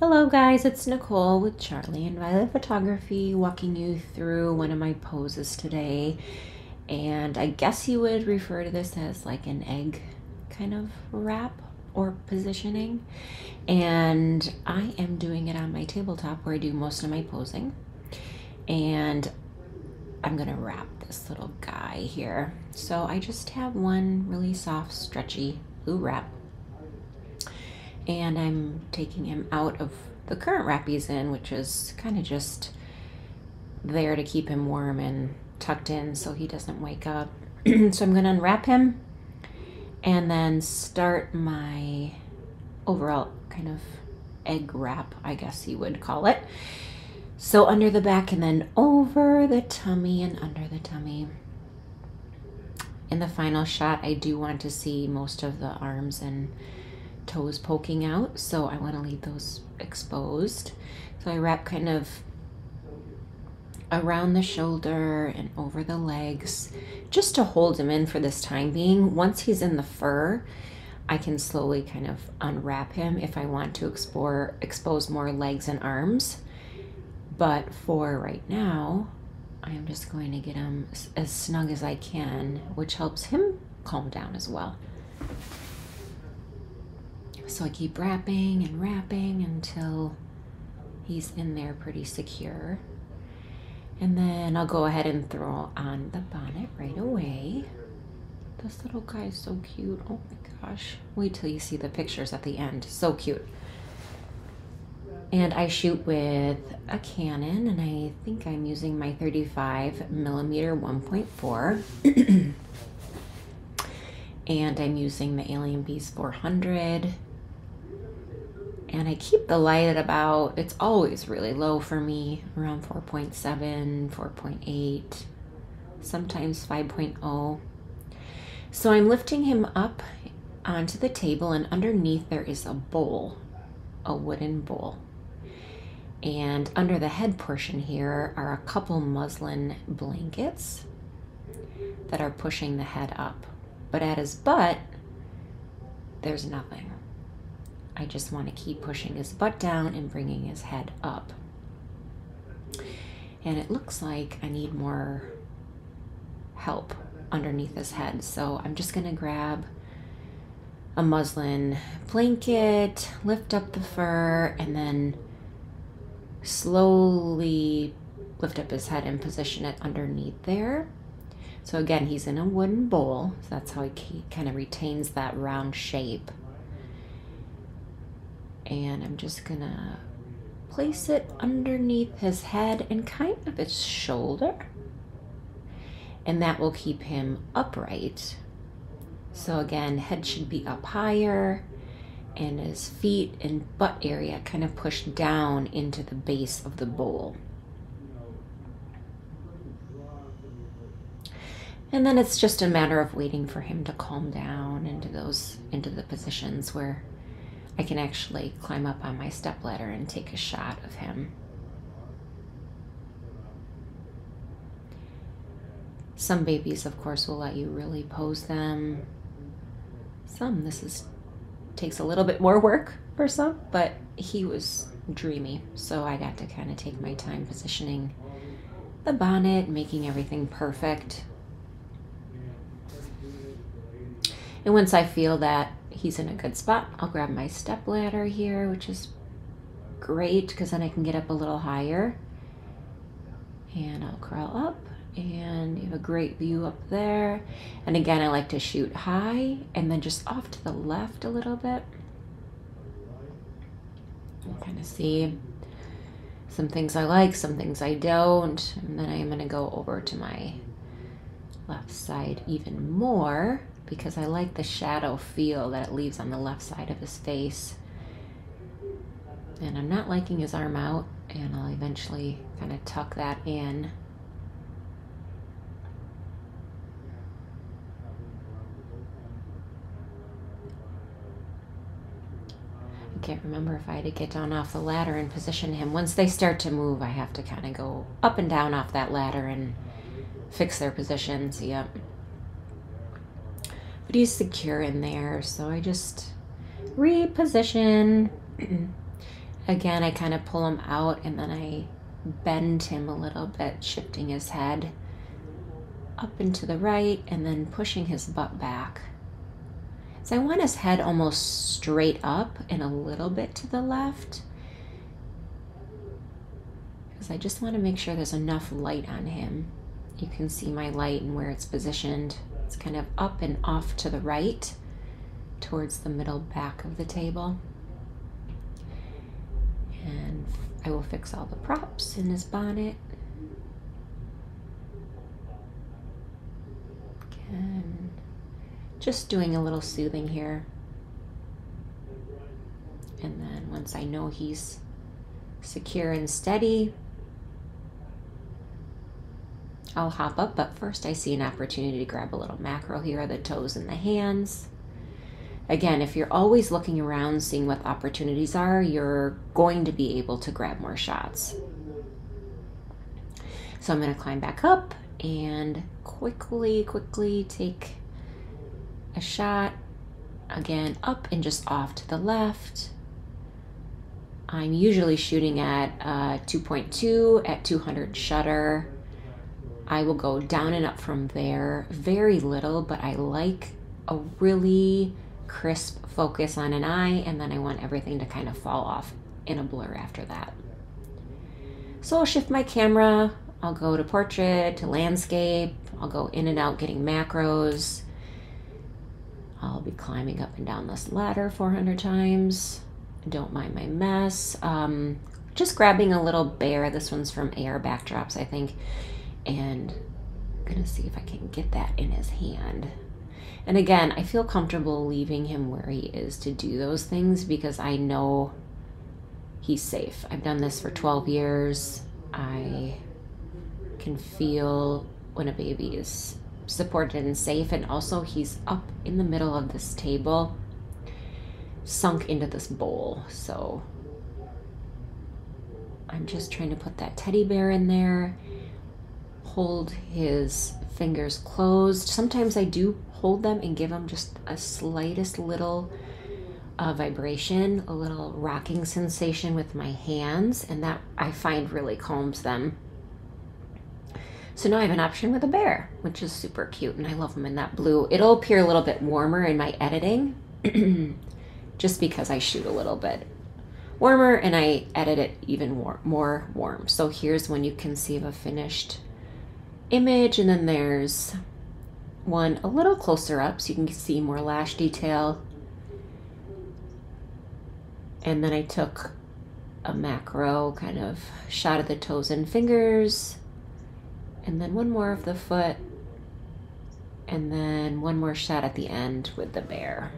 Hello guys, it's Nicole with Charlie and Violet Photography, walking you through one of my poses today. And I guess you would refer to this as like an egg kind of wrap or positioning. And I am doing it on my tabletop where I do most of my posing. And I'm gonna wrap this little guy here. So I just have one really soft, stretchy blue wrap. And I'm taking him out of the current wrap he's in, which is kind of just there to keep him warm and tucked in so he doesn't wake up. So I'm going to unwrap him and then start my overall kind of egg wrap, I guess you would call it. So under the back and then over the tummy and under the tummy. In the final shot, I do want to see most of the arms and toes poking out, so I want to leave those exposed. So I wrap kind of around the shoulder and over the legs just to hold him in for this time being. Once he's in the fur, I can slowly kind of unwrap him if I want to expose more legs and arms. But for right now, I am just going to get him as snug as I can, which helps him calm down as well. So I keep wrapping and wrapping until he's in there pretty secure. And then I'll go ahead and throw on the bonnet right away. This little guy is so cute. Oh my gosh. Wait till you see the pictures at the end. So cute. And I shoot with a Canon, and I think I'm using my 35mm 1.4. And I'm using the Alien Beast 400. And I keep the light at about, it's always really low for me, around 4.7, 4.8, sometimes 5.0. So I'm lifting him up onto the table, and underneath there is a bowl, a wooden bowl. And under the head portion here are a couple muslin blankets that are pushing the head up. But at his butt, there's nothing. I just want to keep pushing his butt down and bringing his head up. And it looks like I need more help underneath his head. So I'm just going to grab a muslin blanket, lift up the fur, and then slowly lift up his head and position it underneath there. So again, he's in a wooden bowl, so that's how he kind of retains that round shape. And I'm just gonna place it underneath his head and kind of his shoulder. And that will keep him upright. So again, head should be up higher and his feet and butt area kind of pushed down into the base of the bowl. And then it's just a matter of waiting for him to calm down into the positions where I can actually climb up on my stepladder and take a shot of him. Some babies, of course, will let you really pose them. Some, takes a little bit more work for some, but he was dreamy, so I got to kind of take my time positioning the bonnet, making everything perfect. And once I feel that he's in a good spot, I'll grab my stepladder here, which is great because then I can get up a little higher. And I'll crawl up, and you have a great view up there. And again, I like to shoot high and then just off to the left a little bit. You kind of see some things I like, some things I don't. And then I'm going to go over to my left side even more, because I like the shadow feel that it leaves on the left side of his face. And I'm not liking his arm out, and I'll eventually kind of tuck that in. I can't remember if I had to get down off the ladder and position him. Once they start to move, I have to kind of go up and down off that ladder and fix their positions. Yep. But he's secure in there, so I just reposition Again, I kind of pull him out and then I bend him a little bit, shifting his head up and to the right and then pushing his butt back. So I want his head almost straight up and a little bit to the left, because I just want to make sure there's enough light on him. You can see my light and where it's positioned. It's kind of up and off to the right towards the middle back of the table. And I will fix all the props in his bonnet. Again, just doing a little soothing here. And then once I know he's secure and steady, I'll hop up, but first I see an opportunity to grab a little macro here, the toes and the hands. Again, if you're always looking around, seeing what the opportunities are, you're going to be able to grab more shots. So I'm going to climb back up and quickly take a shot. Again, up and just off to the left. I'm usually shooting at 2.2 at 200 shutter. I will go down and up from there, very little, but I like a really crisp focus on an eye, and then I want everything to kind of fall off in a blur after that. So I'll shift my camera, I'll go to portrait, to landscape, I'll go in and out getting macros. I'll be climbing up and down this ladder 400 times. Don't mind my mess. Just grabbing a little bear. This one's from AR Backdrops, I think. And I'm gonna see if I can get that in his hand. And again, I feel comfortable leaving him where he is to do those things because I know he's safe. I've done this for 12 years. I can feel when a baby is supported and safe, and also he's up in the middle of this table, sunk into this bowl. So I'm just trying to put that teddy bear in there, hold his fingers closed. Sometimes I do hold them and give him just a slightest little vibration, a little rocking sensation with my hands, and that I find really calms them. So now I have an option with a bear, which is super cute, and I love them in that blue. It'll appear a little bit warmer in my editing just because I shoot a little bit warmer and I edit it even more warm. So here's when you can see the finished image, and then there's one a little closer up so you can see more lash detail. And then I took a macro kind of shot of the toes and fingers, and then one more of the foot, and then one more shot at the end with the bear.